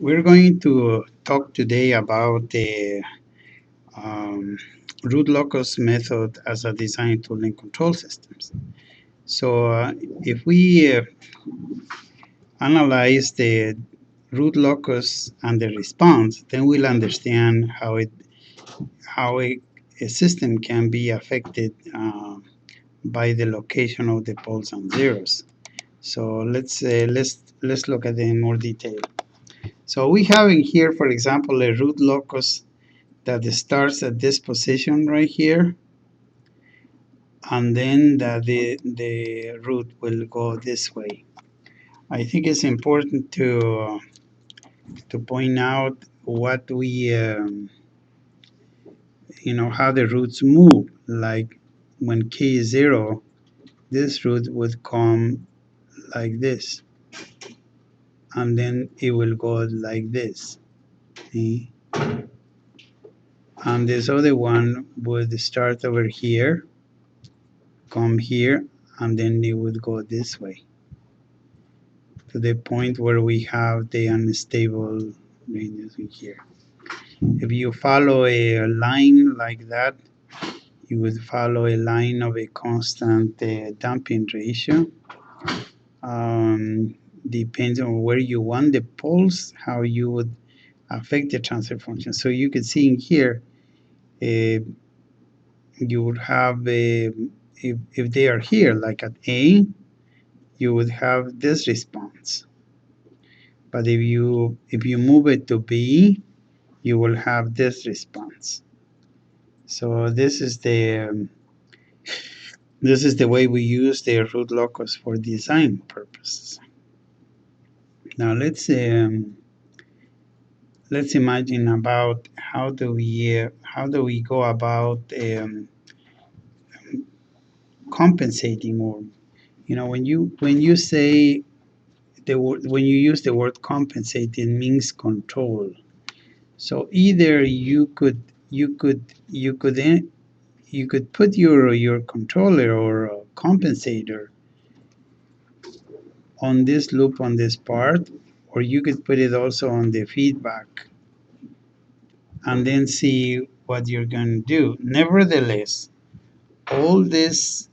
We're going to talk today about the um, root locus method as a design tool in control systems. So if we analyze the root locus and the response, then we'll understand how a system can be affected by the location of the poles and zeros. So let's look at it in more detail. So we have in here, for example, a root locus that starts at this position right here, and then the root will go this way. I think it's important to point out what we how the roots move. Like when k is 0, this root would come like this, and then it will go like this. See? And this other one would start over here, come here, and then it would go this way to the point where we have the unstable radius in here. If you follow a line like that, you would follow a line of a constant damping ratio. Depends on where you want the poles, how you would affect the transfer function. So you can see in here, uh, you would have, if they are here, like at A, you would have this response. But if you move it to B, you will have this response. So this is the way we use the root locus for design purposes. Now let's imagine about how do we go about compensating, or when you say the word, when you use the word compensate, it means control. So either you could put your controller or compensator on this loop on this part, or you could put it also on the feedback and then see what you're going to do. Nevertheless, all this,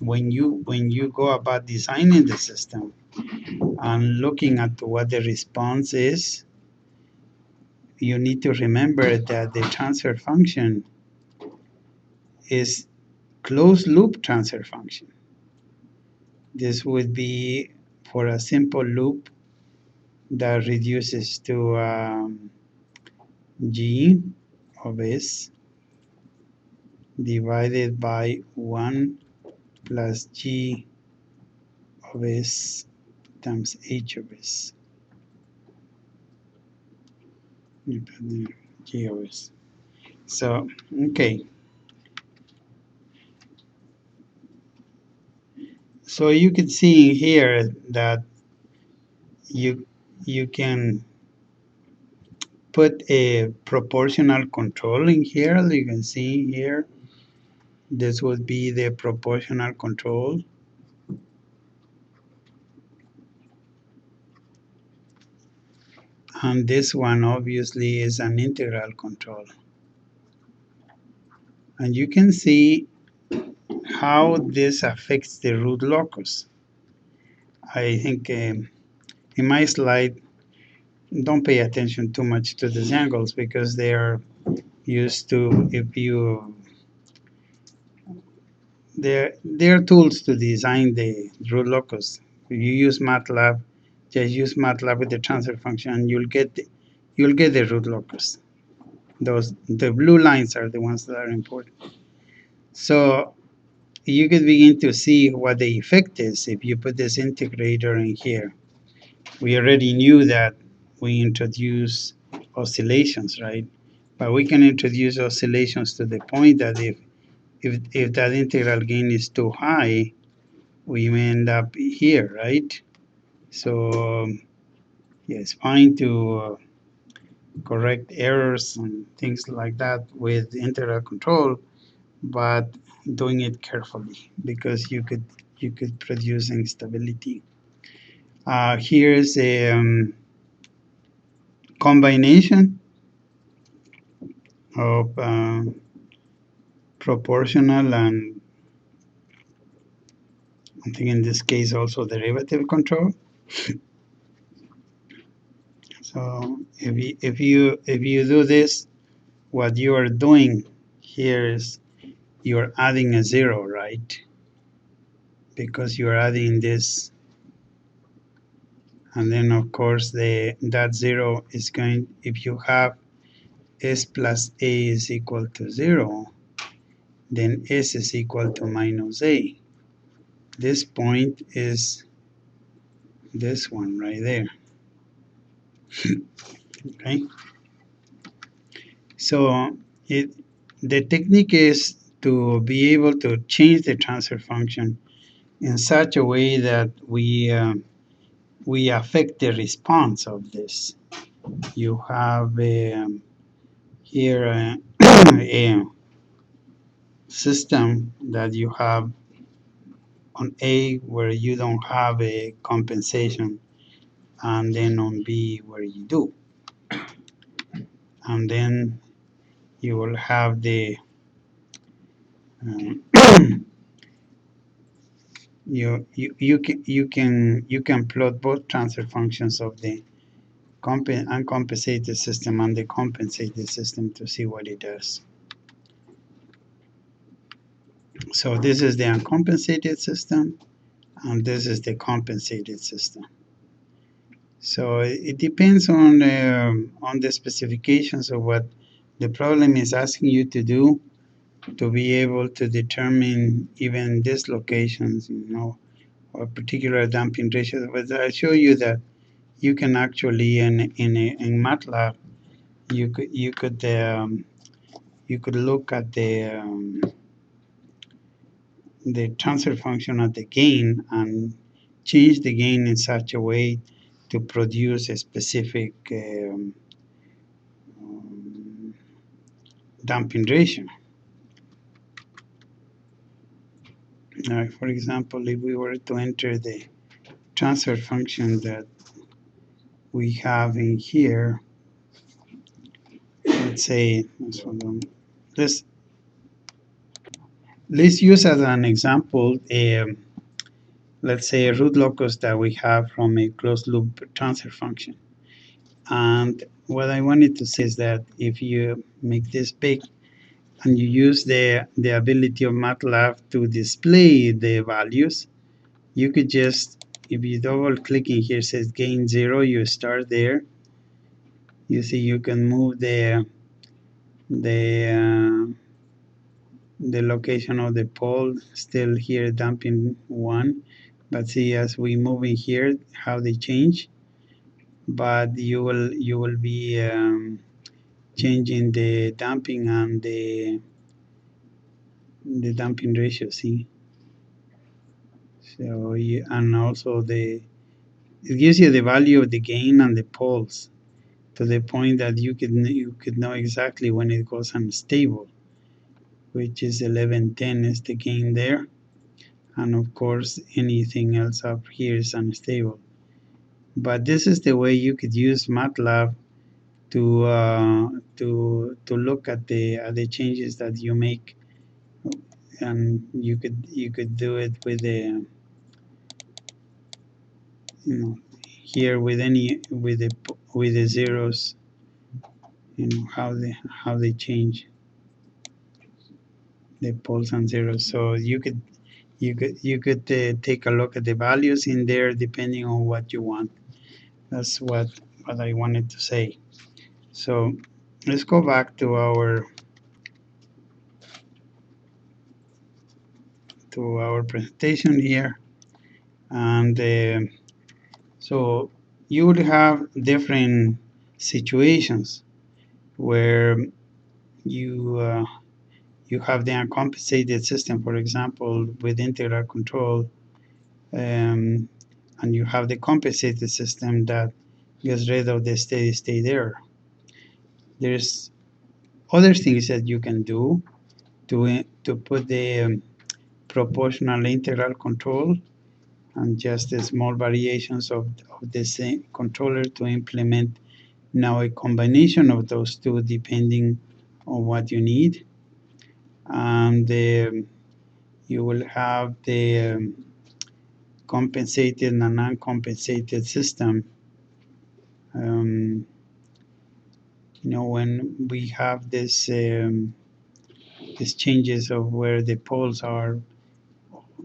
when you go about designing the system and looking at what the response is, you need to remember that the transfer function is closed loop transfer function. This would be for a simple loop that reduces to g of s divided by 1 plus g of s times h of s. G of s. So, okay. So you can see here that you you can put a proportional control in here. You can see here, this would be the proportional control. And this one obviously is an integral control. And you can see how this affects the root locus. I think in my slide, don't pay attention too much to these angles because they are used to, if you, they're tools to design the root locus. If you use MATLAB, just use MATLAB with the transfer function, and you'll get the root locus. The blue lines are the ones that are important. So you could begin to see what the effect is if you put this integrator in here. We already knew that we introduce oscillations, right? But we can introduce oscillations to the point that if that integral gain is too high, we may end up here, right? So yeah, it's fine to correct errors and things like that with integral control, but doing it carefully because you could produce instability. Here's combination of proportional and I think in this case also derivative control. So if you do this, what you are doing here is you're adding a zero, right? Because you're adding this, and then of course that zero is going. If you have s plus a is equal to zero, then s is equal to minus a. This point is this one right there. Okay. So the technique is to be able to change the transfer function in such a way that we affect the response of this. You have here a system that you have on A where you don't have a compensation, and then on B where you do, and then you will have the um, you can plot both transfer functions of the uncompensated system and the compensated system to see what it does. So this is the uncompensated system, and this is the compensated system. So it depends on the specifications of what the problem is asking you to do to be able to determine even these locations, or particular damping ratios. But I show you that you can actually in MATLAB you could look at the transfer function of the gain and change the gain in such a way to produce a specific um, damping ratio. For example, if we were to enter the transfer function that we have in here, let's say, let's let's use as an example let's say a root locus that we have from a closed loop transfer function. And what I wanted to say is that if you make this big and you use the ability of MATLAB to display the values, you could just, if you double click in here, it says gain 0, you start there. You see you can move the uh, the location of the pole, still here damping 1, but see as we move in here how they change. But you will be changing the damping and the damping ratio, see. So and also it gives you the value of the gain and the poles to the point that you could know exactly when it goes unstable, which is 1110 is the gain there, and of course anything else up here is unstable. But this is the way you could use MATLAB to look at the changes that you make, and you could do it with the here with the zeros, how they change the poles and zeros. So you could take a look at the values in there depending on what you want. That's what I wanted to say. So let's go back to our presentation here, and so you would have different situations where you you have the uncompensated system, for example, with integral control, um, and you have the compensated system that gets rid of the steady state error. There's other things that you can do to put the proportional integral control and just the small variations of the same controller to implement Now a combination of those two depending on what you need, and you will have the compensated and uncompensated system. Um, when we have these changes of where the poles are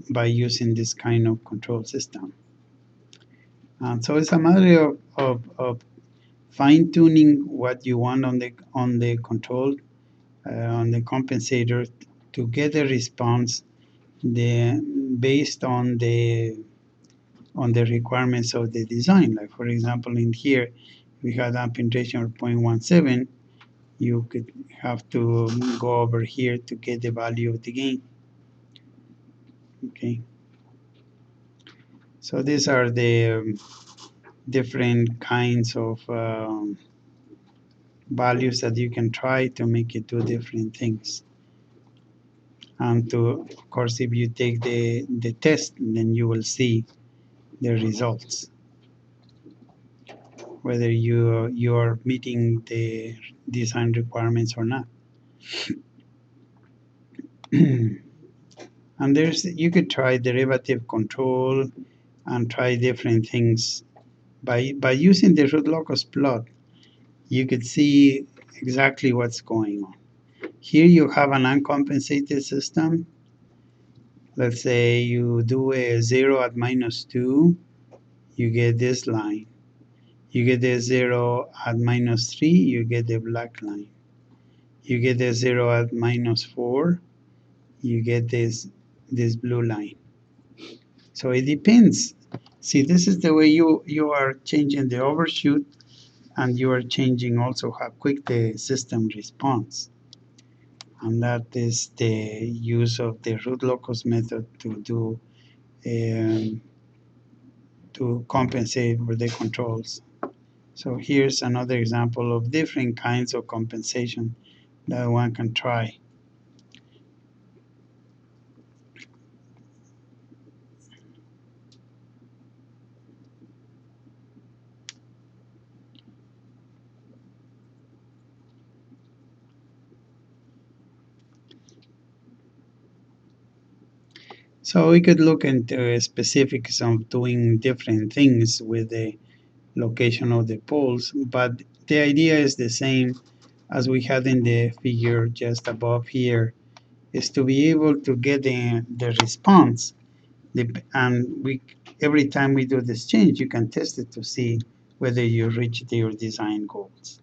by using this kind of control system. And so it's a matter of fine tuning what you want on the control, on the compensator, to get a response based on the requirements of the design. Like for example, in here we had damping ratio of 0.17. You could have to go over here to get the value of the gain. Okay, so these are the different kinds of values that you can try to make it do different things. And of course, if you take the test, then you will see the results, whether you're meeting the design requirements or not. And you could try derivative control and try different things. By using the root locus plot, you could see exactly what's going on. Here you have an uncompensated system. Let's say you do a 0 at -2, you get this line. You get a 0 at -3, you get the black line. You get a 0 at -4, you get this blue line. So it depends. See, this is the way you are changing the overshoot, and you are changing also how quick the system responds. And that is the use of the root locus method um, to compensate for the controls. So here's another example of different kinds of compensation that one can try. So we could look into specifics of doing different things with the location of the poles, but the idea is the same as we had in the figure just above here, is to be able to get the response. And every time we do this change, you can test it to see whether you reach your design goals.